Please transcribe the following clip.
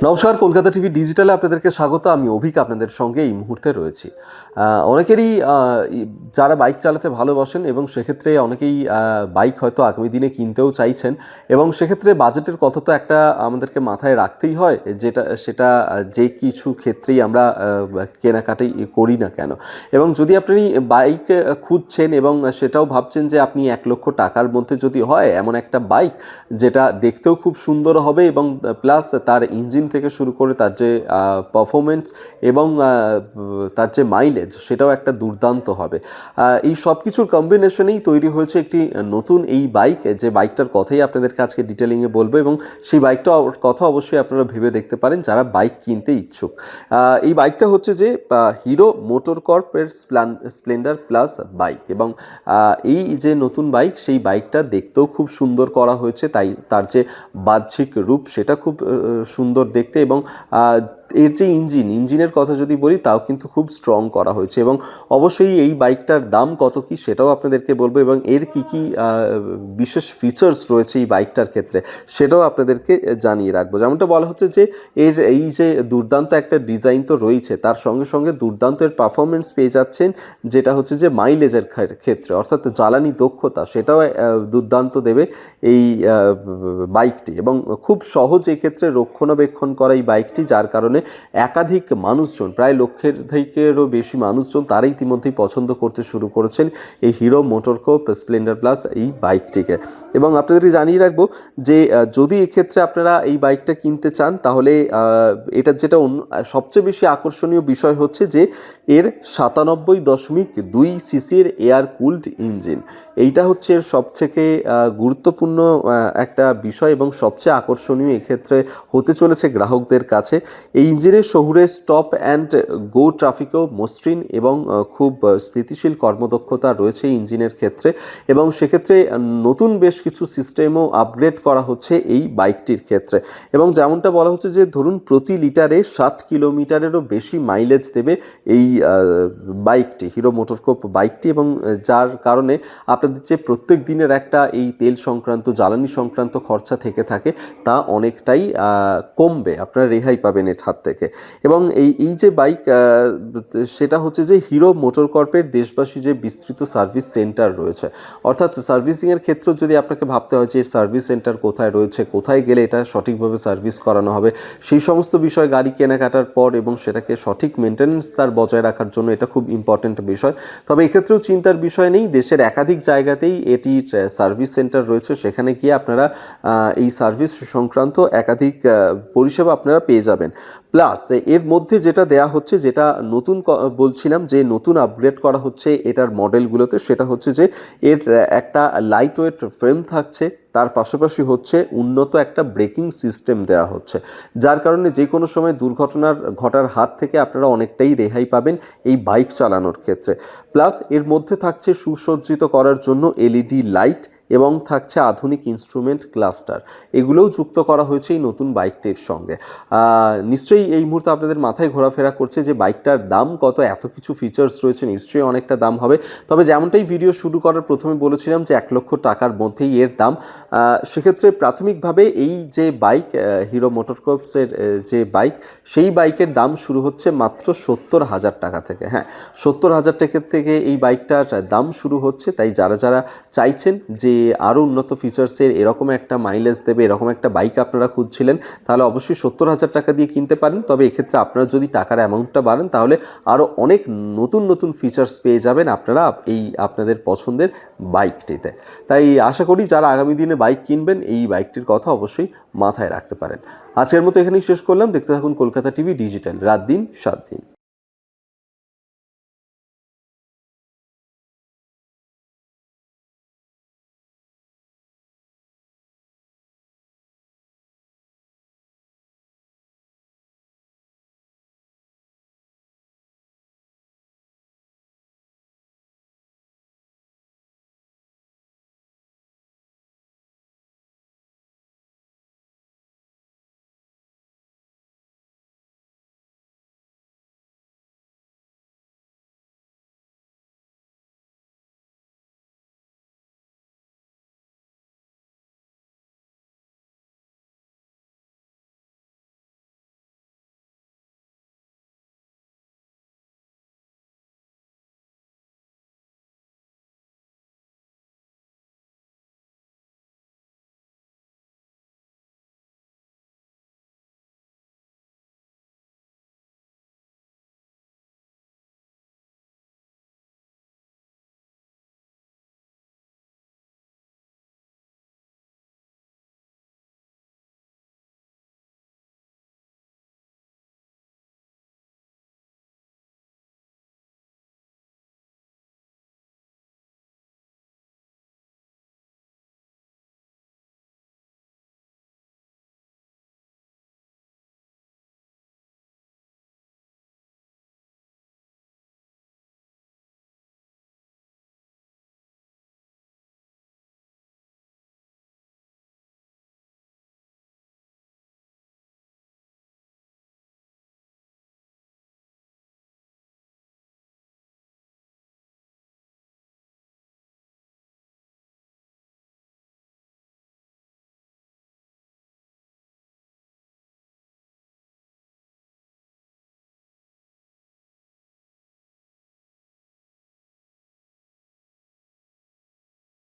নমস্কার, কলকাতা টিভি ডিজিটালে আপনাদেরকে স্বাগত। আমি অভিক আপনাদের সঙ্গে এই মুহূর্তে রয়েছি। অনেকেরই যারা বাইক চালাতে ভালোবাসেন এবং সেক্ষেত্রে অনেকেই বাইক হয়তো আগামী দিনে কিনতেও চাইছেন, এবং সেক্ষেত্রে বাজেটের কথা তো একটা আমাদেরকে মাথায় রাখতেই হয়, সেটা যে কিছু ক্ষেত্রেই আমরা কেনাকাটাই করি না কেন। এবং যদি আপনি বাইক খুঁজছেন এবং সেটাও ভাবছেন যে আপনি 1 লক্ষ টাকার মধ্যে যদি হয় এমন একটা বাইক যেটা দেখতেও খুব সুন্দর হবে এবং প্লাস তার ইঞ্জিন থেকে শুরু করে তার যে পারফরমেন্স এবং তার যে মাইলেজ সেটাও একটা দুর্দান্ত হবে, এই সব কিছুর কম্বিনেশনেই তৈরি হয়েছে একটি নতুন এই বাইক, যে বাইকটার কথাই আপনাদেরকে আজকে ডিটেলিংয়ে বলবো। এবং সেই বাইকটার কথা অবশ্যই আপনারা ভেবে দেখতে পারেন যারা বাইক কিনতে ইচ্ছুক। এই বাইকটা হচ্ছে যে হিরো মোটরকর্পের স্প্লেন্ডার প্লাস বাইক, এবং এই যে নতুন বাইক সেই বাইকটা দেখতেও খুব সুন্দর করা হয়েছে, তাই তার যে বাহ্যিক রূপ সেটা খুব সুন্দর দেখতে, এবং এর যে ইঞ্জিনের কথা যদি বলি তাও কিন্তু খুব স্ট্রং করা হয়েছে। এবং অবশ্যই এই বাইকটার দাম কত কি সেটাও আপনাদেরকে বলবো, এবং এর কি কি বিশেষ ফিচার্স রয়েছে এই বাইকটার ক্ষেত্রে সেটাও আপনাদেরকে জানিয়ে রাখবো। যেমনটা বলা হচ্ছে যে এর এই যে দুর্দান্ত একটা ডিজাইন তো রয়েছে, তার সঙ্গে সঙ্গে দুর্দান্ত এর পারফরমেন্স পেয়ে যাচ্ছেন, যেটা হচ্ছে যে মাইলেজের ক্ষেত্রে অর্থাৎ জ্বালানি দক্ষতা সেটাও দুর্দান্ত দেবে এই বাইকটি, এবং খুব সহজ এক্ষেত্রে রক্ষণাবেক্ষণ করা এই বাইকটি, যার কারণে একাধিক মানুষজন, প্রায় লক্ষের থেকেও বেশি মানুষজন তারা ইতিমধ্যেই পছন্দ করতে শুরু করেছেন এই হিরো মোটরকর্প স্প্লেন্ডার প্লাস এই বাইকটিকে। এবং আপনাদেরকে জানিয়ে রাখবো যে যদি এক্ষেত্রে আপনারা এই বাইকটা কিনতে চান তাহলে এটার যেটা সবচেয়ে বেশি আকর্ষণীয় বিষয় হচ্ছে যে এর 97.2 সিসির এয়ার কুলড ইঞ্জিন। এইটা হচ্ছে এর সবথেকে গুরুত্বপূর্ণ একটা বিষয় এবং সবচেয়ে আকর্ষণীয় এক্ষেত্রে হতে চলেছে গ্রাহকদের কাছে। এই ইঞ্জিনের শহুরে স্টপ অ্যান্ড গো ট্রাফিকও মসৃণ এবং খুব স্থিতিশীল কর্মদক্ষতা রয়েছে ইঞ্জিনের ক্ষেত্রে, এবং সেক্ষেত্রে নতুন বেশ কিছু সিস্টেমও আপগ্রেড করা হচ্ছে এই বাইকটির ক্ষেত্রে। এবং যেমনটা বলা হচ্ছে যে ধরুন প্রতি লিটারে 60 কিলোমিটারেরও বেশি মাইলেজ দেবে এই বাইকটি, হিরো মোটরকর্প বাইকটি, এবং যার কারণে আপনাদের যে প্রত্যেক দিনের একটা এই তেল সংক্রান্ত জ্বালানি সংক্রান্ত খরচা থেকে থাকে তা অনেকটাই কমবে, আপনারা রেহাই পাবেন এর হাত থেকে। এবং এই যে বাইক সেটা হচ্ছে যে হিরো মোটরকর্পের দেশবাসী যে বিস্তৃত সার্ভিস সেন্টার রয়েছে, অর্থাৎ সার্ভিসিংয়ের ক্ষেত্রে যদি আপনাকে ভাবতে হয় যে সার্ভিস সেন্টার কোথায় রয়েছে, কোথায় গেলে এটা সঠিকভাবে সার্ভিস করানো হবে, সেই সমস্ত বিষয় গাড়ি কেনাকাটার পর এবং সেটাকে সঠিক মেনটেন্যান্স তার বজায় রাখার জন্য এটা খুব ইম্পর্টেন্ট বিষয়। তবে এক্ষেত্রেও চিন্তার বিষয় নেই, দেশের একাধিক জায়গাতেই এটি সার্ভিস সেন্টার রয়েছে, সেখানে গিয়ে আপনারা এই সার্ভিস সংক্রান্ত একাধিক পরিষেবা আপনারা পেয়ে যাবেন। প্লাস এর মধ্যে যেটা দেয়া হচ্ছে, যেটা নতুন বলছিলাম যে নতুন আপগ্রেড করা হচ্ছে এটার মডেলগুলোতে, সেটা হচ্ছে যে এর একটা লাইট ওয়েট ফ্রেম থাকছে, তার পাশাপাশি হচ্ছে উন্নত একটা ব্রেকিং সিস্টেম দেওয়া হচ্ছে, যার কারণে যে কোনো সময় দুর্ঘটনার ঘটার হাত থেকে আপনারা অনেকটাই রেহাই পাবেন এই বাইক চালানোর ক্ষেত্রে। প্লাস এর মধ্যে থাকছে সুসজ্জিত করার জন্য এলইডি লাইট এবং থাকছে আধুনিক ইনস্ট্রুমেন্ট ক্লাস্টার, এগুলোও যুক্ত করা হয়েছে এই নতুন বাইকটির সঙ্গে। নিশ্চয়ই এই মুহূর্তে আপনাদের মাথায় ঘোরাফেরা করছে যে বাইকটার দাম কত, এত কিছু ফিচার্স রয়েছে, নিশ্চয়ই অনেকটা দাম হবে। তবে যেমনটাই ভিডিও শুরু করার প্রথমে বলেছিলাম যে 1 লক্ষ টাকার মধ্যেই এর দাম, সেক্ষেত্রে প্রাথমিকভাবে এই যে বাইক হিরো মোটরকর্পসের যে বাইক, সেই বাইকের দাম শুরু হচ্ছে মাত্র 70,000 টাকা থেকে। হ্যাঁ, 70,000 টাকা থেকে এই বাইকটার দাম শুরু হচ্ছে। তাই যারা যারা চাইছেন যে আরও উন্নত ফিচার্সের এরকম একটা মাইলেজ দেবে এরকম একটা বাইক আপনারা খুঁজছিলেন, তাহলে অবশ্যই 70,000 টাকা দিয়ে কিনতে পারেন। তবে এক্ষেত্রে আপনারা যদি টাকার অ্যামাউন্টটা বাড়ান তাহলে আরও অনেক নতুন নতুন ফিচার্স পেয়ে যাবেন আপনারা এই আপনাদের পছন্দের বাইকটিতে। তাই আশা করি যারা আগামী দিনে বাইক কিনবেন এই বাইকটির কথা অবশ্যই মাথায় রাখতে পারেন। আজকের মতো এখানেই শেষ করলাম। দেখতে থাকুন কলকাতা টিভি ডিজিটাল, রাত দিন 7 দিন।